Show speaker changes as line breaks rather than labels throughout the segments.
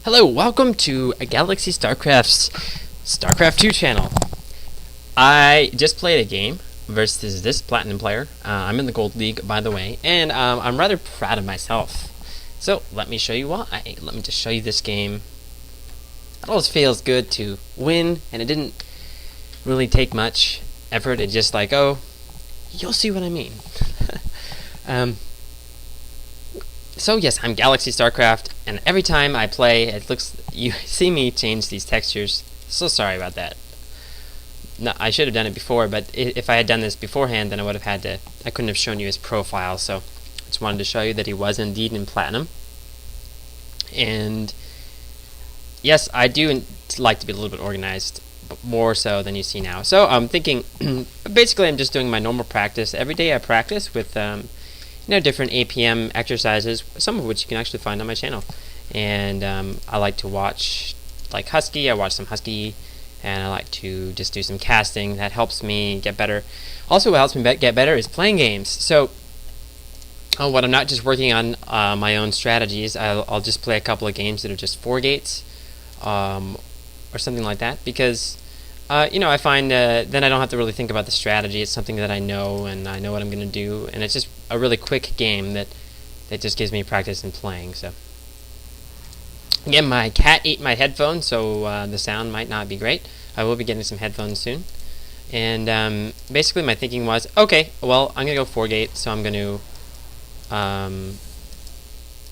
Hello, welcome to Galaxy Starcraft's Starcraft 2 channel. I just played a game versus this platinum player. I'm in the gold league, by the way, and I'm rather proud of myself. So let me show you why. Let me just show you this game. It always feels good to win, and it didn't really take much effort. It's just like, oh, you'll see what I mean. So yes, I'm Galaxy Starcraft, and every time I play, you see me change these textures. So sorry about that. No, I should have done it before, but if I had done this beforehand, then I couldn't have shown you his profile. So I just wanted to show you that he was indeed in platinum. And yes, I do like to be a little bit organized, but more so than you see now. So I'm thinking, basically, I'm just doing my normal practice. Every day I practice with different APM exercises, some of which you can actually find on my channel. And I like to watch like Husky. I watch some Husky, and I like to just do some casting. That helps me get better. Also, what helps me get better is playing games. So when I'm not just working on my own strategies, I'll just play a couple of games that are just 4 gates or something like that, because I find then I don't have to really think about the strategy. It's something that I know, and I know what I'm going to do, and it's just a really quick game that just gives me practice in playing. So again, my cat ate my headphones, so the sound might not be great. I will be getting some headphones soon. And basically my thinking was, okay, well, I'm going to go 4 gate, so I'm going to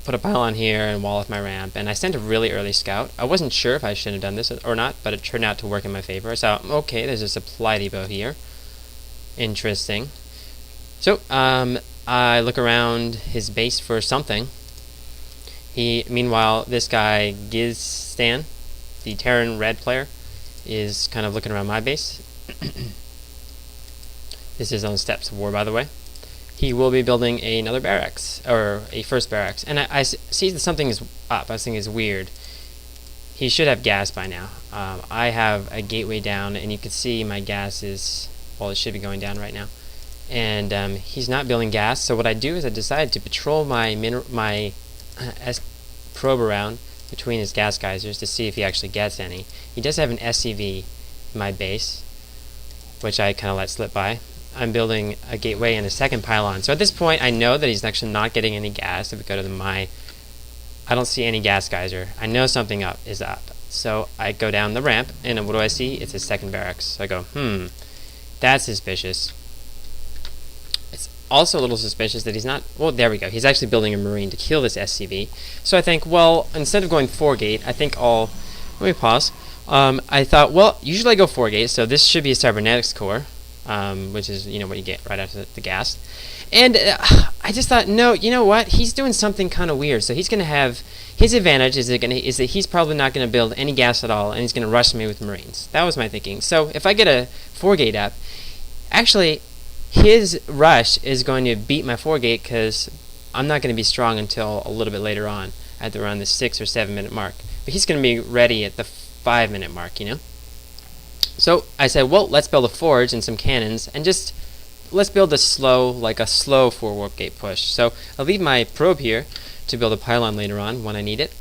put a pylon here and wall off my ramp. And I sent a really early scout. I wasn't sure if I should have done this or not, but it turned out to work in my favor. So, okay, there's a supply depot here. Interesting. So, I look around his base for something. Meanwhile, this guy, Gizstan, the Terran red player, is kind of looking around my base. This is on Steps of War, by the way. He will be building another barracks, or a first barracks. And I see that something is up. I was thinking it's weird. He should have gas by now. I have a gateway down, and you can see my gas is, well, it should be going down right now. And he's not building gas, so what I do is I decide to patrol my probe around between his gas geysers to see if he actually gets any. He does have an SCV in my base, which I kind of let slip by. I'm building a gateway and a second pylon. So at this point, I know that he's actually not getting any gas. If we go to I don't see any gas geyser. I know something is up. So I go down the ramp, and what do I see? It's his second barracks. So I go, that's suspicious. It's also a little suspicious that he's not, well, there we go. He's actually building a marine to kill this SCV. So I think, well, instead of going 4 gate, I think let me pause. I thought, well, usually I go 4 gate, so this should be a cybernetics core. Which is what you get right after the gas. And I just thought, no, you know what? He's doing something kind of weird. So he's going to have his advantage is that he's probably not going to build any gas at all, and he's going to rush me with Marines. That was my thinking. So if I get a 4 gate up, actually his rush is going to beat my 4 gate, because I'm not going to be strong until a little bit later on, at around the 6 or 7 minute mark. But he's going to be ready at the 5 minute mark, So I said, well, let's build a forge and some cannons, and just let's build a slow 4 warp gate push. So I'll leave my probe here to build a pylon later on when I need it.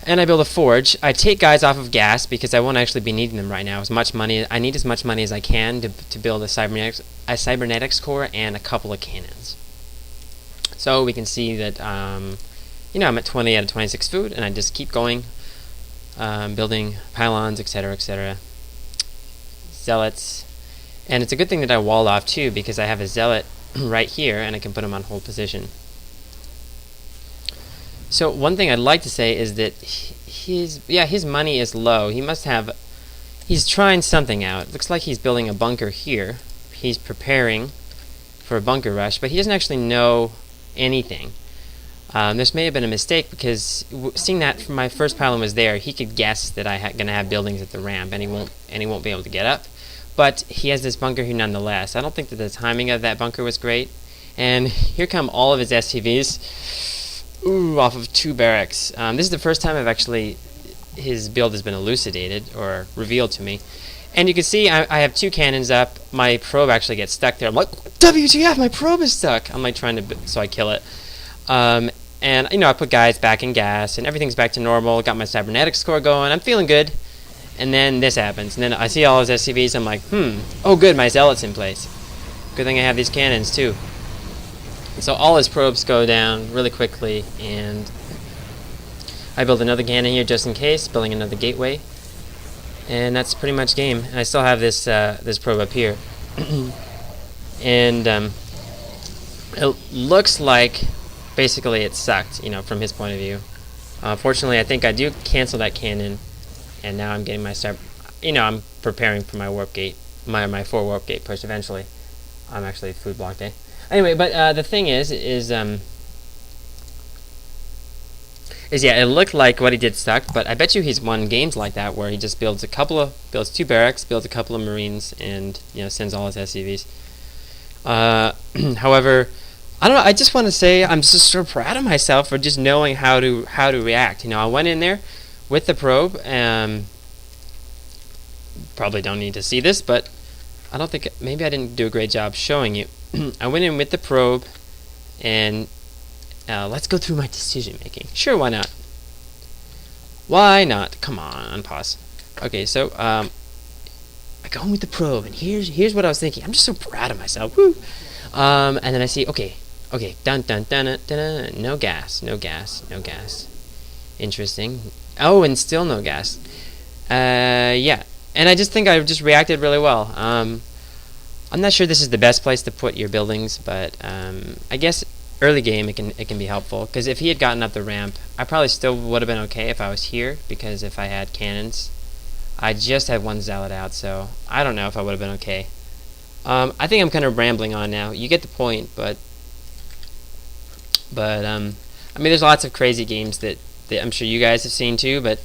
And I build a forge. I take guys off of gas because I won't actually be needing them right now. I need as much money as I can to build a cybernetics core and a couple of cannons. So we can see that I'm at 20 out of 26 food, and I just keep going, building pylons, etc., etc. Zealots, and it's a good thing that I walled off too, because I have a zealot right here, and I can put him on hold position. So one thing I'd like to say is that his money is low. He's trying something out. It looks like he's building a bunker here. He's preparing for a bunker rush, but he doesn't actually know anything. This may have been a mistake, because seeing that my first pylon was there, he could guess that I'm going to have buildings at the ramp, and he won't be able to get up. But he has this bunker here nonetheless. I don't think that the timing of that bunker was great. And here come all of his SCVs. Ooh, off of 2 barracks. This is the first time his build has been elucidated or revealed to me. And you can see I have 2 cannons up. My probe actually gets stuck there. I'm like, WTF, my probe is stuck. I'm like so I kill it. and you know, I put guys back in gas, and everything's back to normal. Got my cybernetics score going. I'm feeling good. And then this happens, and then I see all his SCVs. I'm like, oh good, my zealot's in place. Good thing I have these cannons too. So all his probes go down really quickly, and I build another cannon here just in case, building another gateway, and that's pretty much game. And I still have this this probe up here, and it looks like basically it sucked, you know, from his point of view. Fortunately, I think I do cancel that cannon, and now I'm getting my start. You know, I'm preparing for my warp gate, my 4 warp gate push eventually. I'm actually food block day. Anyway, but the thing is yeah, it looked like what he did sucked, but I bet you he's won games like that where he just builds 2 barracks, builds a couple of marines, and you know, sends all his SCVs. However, I don't know. I just want to say I'm just so proud of myself for just knowing how to react. You know, I went in there with the probe. Probably don't need to see this, but I don't think maybe I didn't do a great job showing you. I went in with the probe, and let's go through my decision making. Sure, why not? Why not? Come on, unpause. Okay, so I go in with the probe, and here's what I was thinking. I'm just so proud of myself. Woo! And then I see, okay, dun dun dun dun dun. No gas. Interesting. Oh, and still no gas. Yeah. And I just think I just reacted really well. I'm not sure this is the best place to put your buildings, but I guess early game it can be helpful. Because if he had gotten up the ramp, I probably still would have been okay if I was here. Because if I had cannons, I just had 1 zealot out, so I don't know if I would have been okay. I think I'm kind of rambling on now. You get the point, but I mean, there's lots of crazy games that I'm sure you guys have seen too. But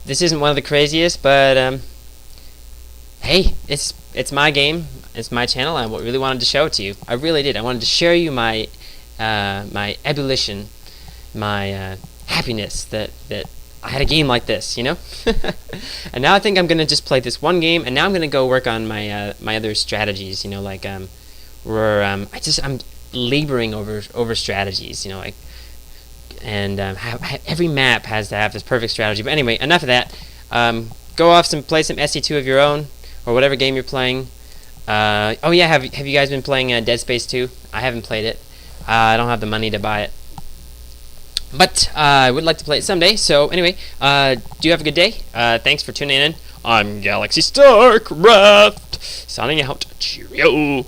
this isn't one of the craziest. But hey, it's my game, it's my channel. I really wanted to show it to you. I really did. I wanted to share you my my ebullition, my happiness that I had a game like this, you know. And now I think I'm gonna just play this one game, and now I'm gonna go work on my my other strategies. You know, like where I'm laboring over strategies. You know, like, and every map has to have this perfect strategy. But anyway, enough of that. Go off play some SC2 of your own, or whatever game you're playing. Oh yeah, have you guys been playing Dead Space 2? I haven't played it. I don't have the money to buy it, but I would like to play it someday. So anyway, do you have a good day? Thanks for tuning in. I'm Galaxy Starcraft, signing out. Cheerio.